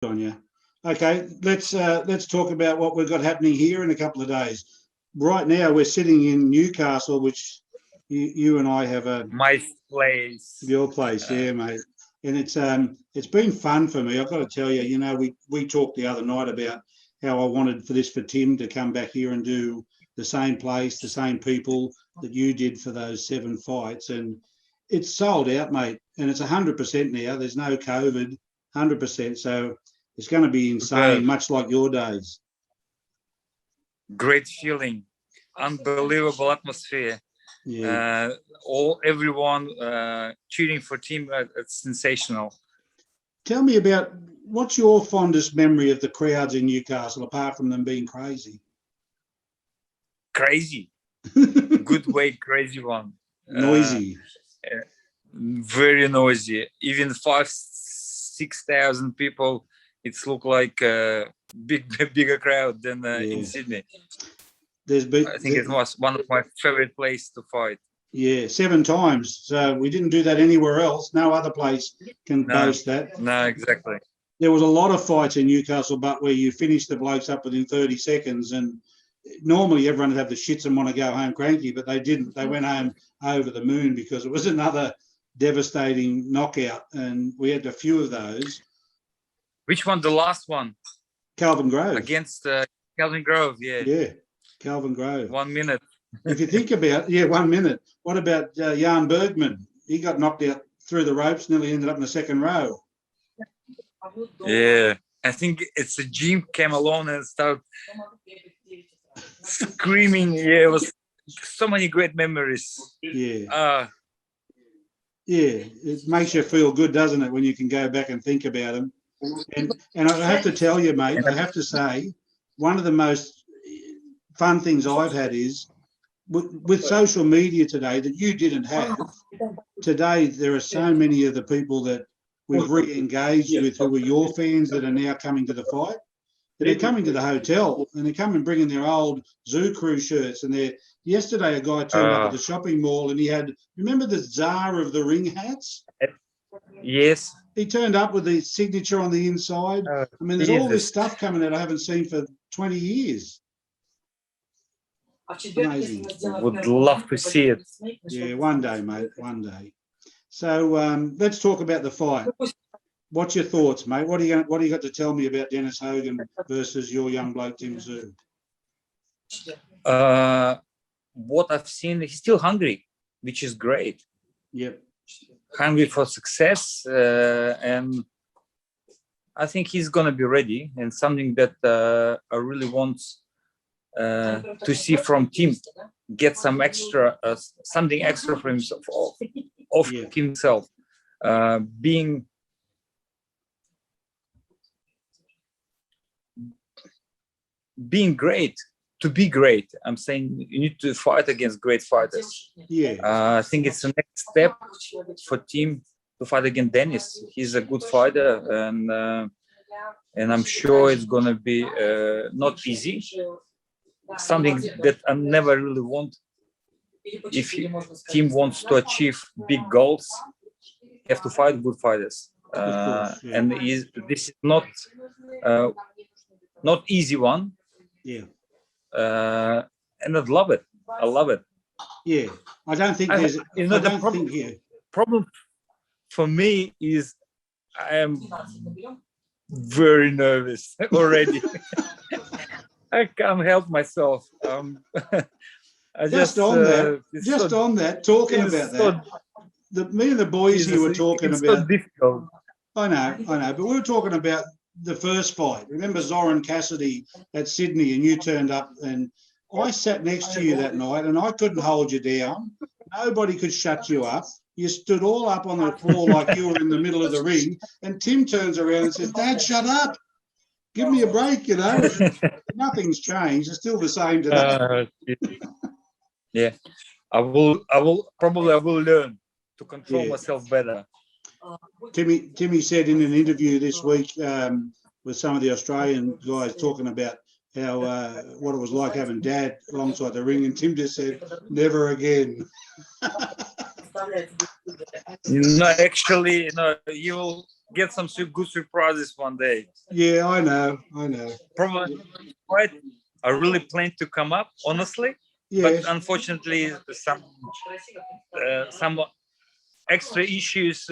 on you. Okay, let's talk about what we've got happening here in a couple of days. Right now, we're sitting in Newcastle, which you and I have My place. your place, yeah, mate. And it's been fun for me. I've got to tell you, we talked the other night about how I wanted for Tim to come back here and do the same place, the same people that you did for those 7 fights, and it's sold out, mate. And it's 100% now. There's no COVID, 100%. So it's going to be insane, much like your days. Great feeling, unbelievable atmosphere. Yeah. Everyone cheering for Tim. It's sensational. Tell me about what's your fondest memory of the crowds in Newcastle, apart from them being crazy? Crazy. Good way, crazy one. Noisy. Very noisy. Even 5,000-6,000 people. It's look like a bigger crowd than in Sydney. I think it was one of my favorite places to fight. Yeah, 7 times. So we didn't do that anywhere else. No other place can boast that. No, exactly. There was a lot of fights in Newcastle, but where you finish the blokes up within 30 seconds. And normally everyone would have the shits and want to go home cranky, but they didn't. They went home over the moon because it was another devastating knockout. And we had a few of those. Which one? The last one? Calvin Grove. Against Calvin Grove, yeah. Yeah, Calvin Grove. 1 minute. If you think about it, 1 minute. What about Jan Bergman? He got knocked out through the ropes, nearly ended up in the second row. Yeah, I think it's a Jim came along and started screaming. Yeah, it was so many great memories. Yeah. Yeah, it makes you feel good, doesn't it, when you can go back and think about them. And I have to tell you, mate, I have to say, one of the most fun things I've had is with social media today that you didn't have. Today, there are so many of the people that we've re-engaged with who were your fans that are now coming to the fight. They're coming to the hotel and they're coming bringing their old Zoo Crew shirts. And yesterday, a guy turned up at the shopping mall and he had, remember the Tsar of the Ring hats? Yes. He turned up with the signature on the inside. I mean, there's all this stuff coming out I haven't seen for 20 years. Amazing. Would love to see it. Yeah, one day, mate, one day. So let's talk about the fight. What's your thoughts, mate? What do you got to tell me about Dennis Hogan versus your young bloke Tim Tszyu? What I've seen, he's still hungry, which is great. Yep. Hungry for success, and I think he's gonna be ready. And something that I really want to see from Tim, get some extra, something extra for himself, of himself, being great. To be great, I'm saying you need to fight against great fighters. Yeah. I think it's the next step for Tim to fight against Dennis. He's a good fighter, and I'm sure it's gonna be not easy. Something that I never really want. If Tim wants to achieve big goals, you have to fight good fighters, and this is not easy one. Yeah. And I love it. I love it. Yeah, I don't think there's. Problem for me is I am very nervous already. I can't help myself. Just on that, talking about that, me and the boys here were talking about. So difficult. I know, but we were talking about the first fight. Remember Zoran Cassidy at Sydney, and you turned up, and I sat next to you that night, and I couldn't hold you down. Nobody could shut you up. You stood all up on the floor like you were in the middle of the ring, and Tim turns around and says, "Dad, shut up. Give me a break, you know." Nothing's changed. It's still the same today. Yeah, I will learn to control myself better. Timmy said in an interview this week with some of the Australian guys talking about how what it was like having Dad alongside the ring, and Tim just said, "Never again." No, actually, you will get some good surprises one day. Yeah, I know. Probably quite. I really plan to come up, honestly, Yeah, but unfortunately, some extra issues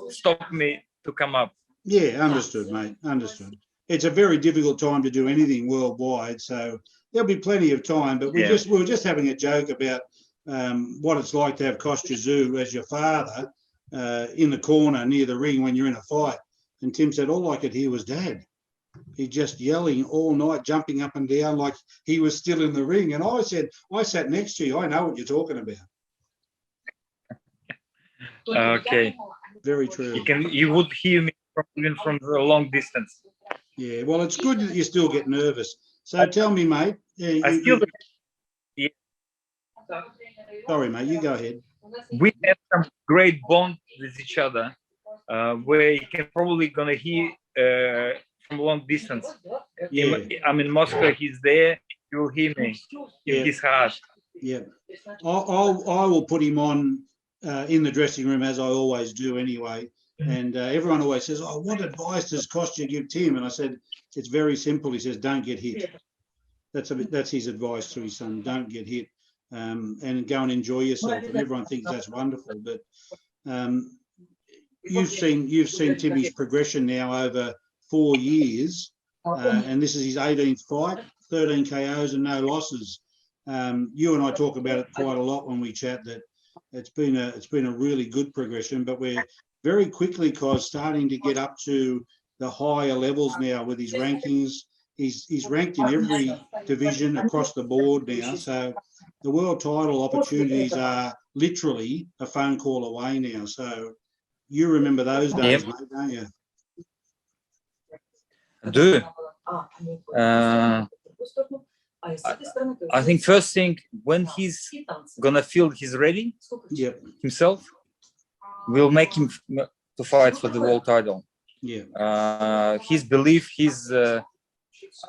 stop me to come up. yeah, understood, mate. Understood. It's a very difficult time to do anything worldwide, so there'll be plenty of time. But we were just having a joke about what it's like to have Kostya as your father in the corner near the ring when you're in a fight. And Tim said, all I could hear was Dad. He's just yelling all night, jumping up and down like he was still in the ring. And I said, I sat next to you. I know what you're talking about. Okay. Very true. You would hear me even from a long distance. Yeah, well, it's good that you still get nervous. So tell me, mate. Sorry, mate, you go ahead. We have some great bond with each other where you can probably gonna hear from a long distance. Yeah. I'm in Moscow, he's there, you'll hear me in his heart. Yeah. I will put him on in the dressing room, as I always do anyway. And everyone always says, oh, what advice does Kostya give Tim? And I said, it's very simple. He says, don't get hit. That's his advice to his son. Don't get hit and go and enjoy yourself. And everyone thinks that's wonderful. But you've seen Timmy's progression now over 4 years. And this is his 18th fight, 13 KOs and no losses. You and I talk about it quite a lot when we chat, that it's been a really good progression, but we're very quickly, starting to get up to the higher levels now with his rankings. He's ranked in every division across the board now. So the world title opportunities are literally a phone call away now. So you remember those days, mate, don't you? I do. I think first thing, when he's gonna feel he's ready himself, we'll make him to fight for the world title. Yeah. His belief,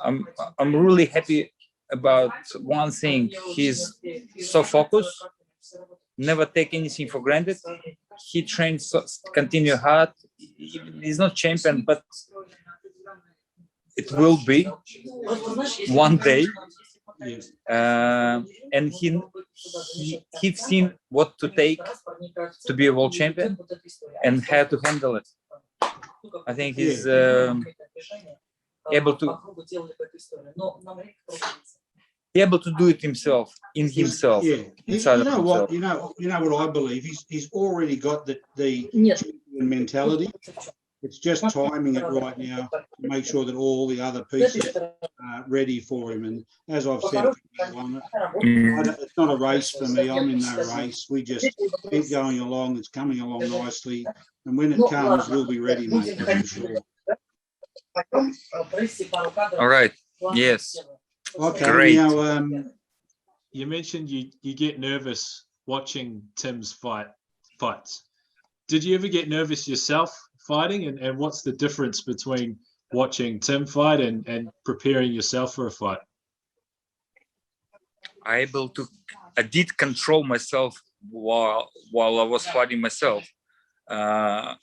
I'm really happy about one thing. He's so focused, never take anything for granted. He trains, continue hard. He's not champion, but it will be one day. And he's seen what to take to be a world champion and how to handle it. I think he's able to do it himself, in himself. Yeah. You know what? You know what I believe. He's already got the champion mentality. It's just timing it right now to make sure that all the other pieces are ready for him. And as I've said, it's not a race for me. I'm in no race. We just keep going along. It's coming along nicely. And when it comes, we'll be ready, mate, I'm sure. All right. Yes. Okay. Great. Now, you mentioned you get nervous watching Tim's fights. Did you ever get nervous yourself fighting, and what's the difference between watching Tim fight and preparing yourself for a fight? I did control myself while I was fighting myself. I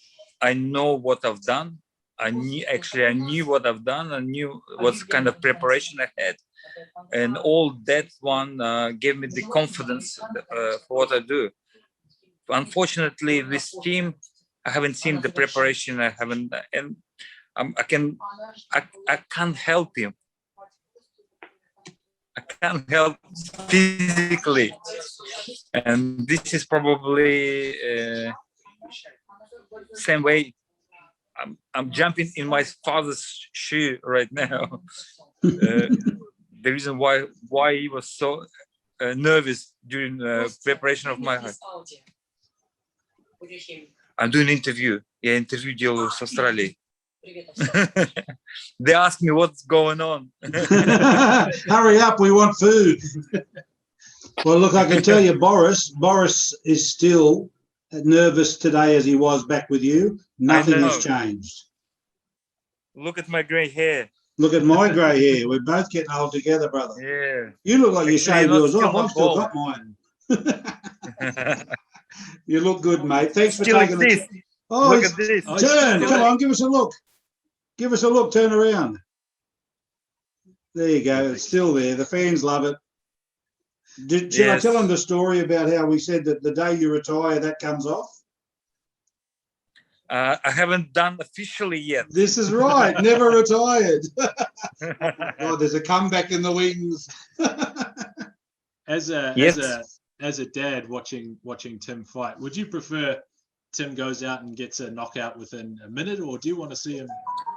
know what I've done. I knew what I've done. I knew what kind of preparation I had, and all that one gave me the confidence for what I do. Unfortunately, this team, I haven't seen the preparation. I haven't, and I can't help him. I can't help physically, and this is probably same way. I'm jumping in my father's shoe right now. The reason why he was so nervous during preparation of my heart. I'm doing an interview. Я интервью делаю с Австралии. They ask me what's going on. Hurry up, we want food. Well, look, I can tell you, Boris is still nervous today as he was back with you. Nothing has changed. Look at my grey hair. Look at my grey hair. We're both getting old together, brother. Yeah. You look like you shaved yours off. I've still got mine. You look good, mate. Thanks for taking Oh, Look it's- at this. Oh, turn. it's- Come on, give us a look. Give us a look. Turn around. There you go. It's still there. The fans love it. Should I Yes. tell them the story about how we said that the day you retire, that comes off? I haven't done officially yet. This is right. Never retired. Oh, there's a comeback in the wings. As a Yes. as a dad watching Tim fight, would you prefer Tim goes out and gets a knockout within a minute, or do you want to see him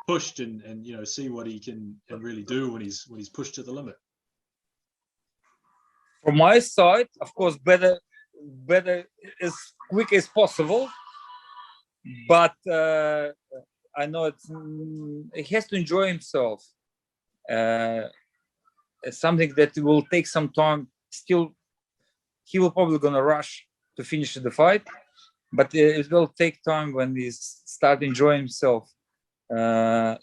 pushed and see what he can really do when he's pushed to the limit? From my side, of course, better as quick as possible. But I know he has to enjoy himself. It's something that will take some time. Still, he will probably gonna rush to finish the fight, but it will take time when he start enjoying himself.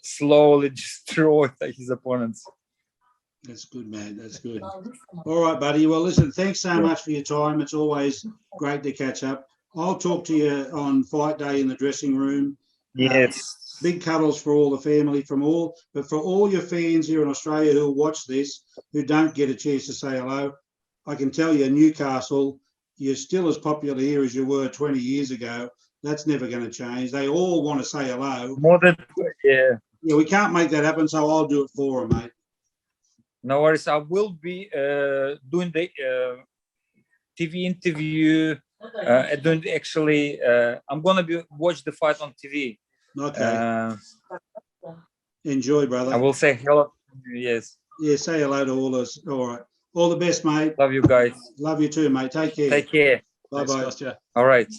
Slowly destroy his opponents. That's good, man. That's good. All right, buddy. Well, listen, thanks so much for your time. It's always great to catch up. I'll talk to you on fight day in the dressing room. Yes. Big cuddles for all the family, but for all your fans here in Australia who watch this, who don't get a chance to say hello, I can tell you, Newcastle, you're still as popular here as you were 20 years ago. That's never going to change. They all want to say hello. More than Yeah, we can't make that happen, so I'll do it for them, mate. No worries. I will be doing the TV interview. I'm gonna watch the fight on TV. Okay. Enjoy, brother. I will say hello. Yes. Yeah, say hello to all us. All right. All the best, mate. Love you guys. Love you too, mate. Take care. Take care. Thanks, Bye-bye. Kostya. All right.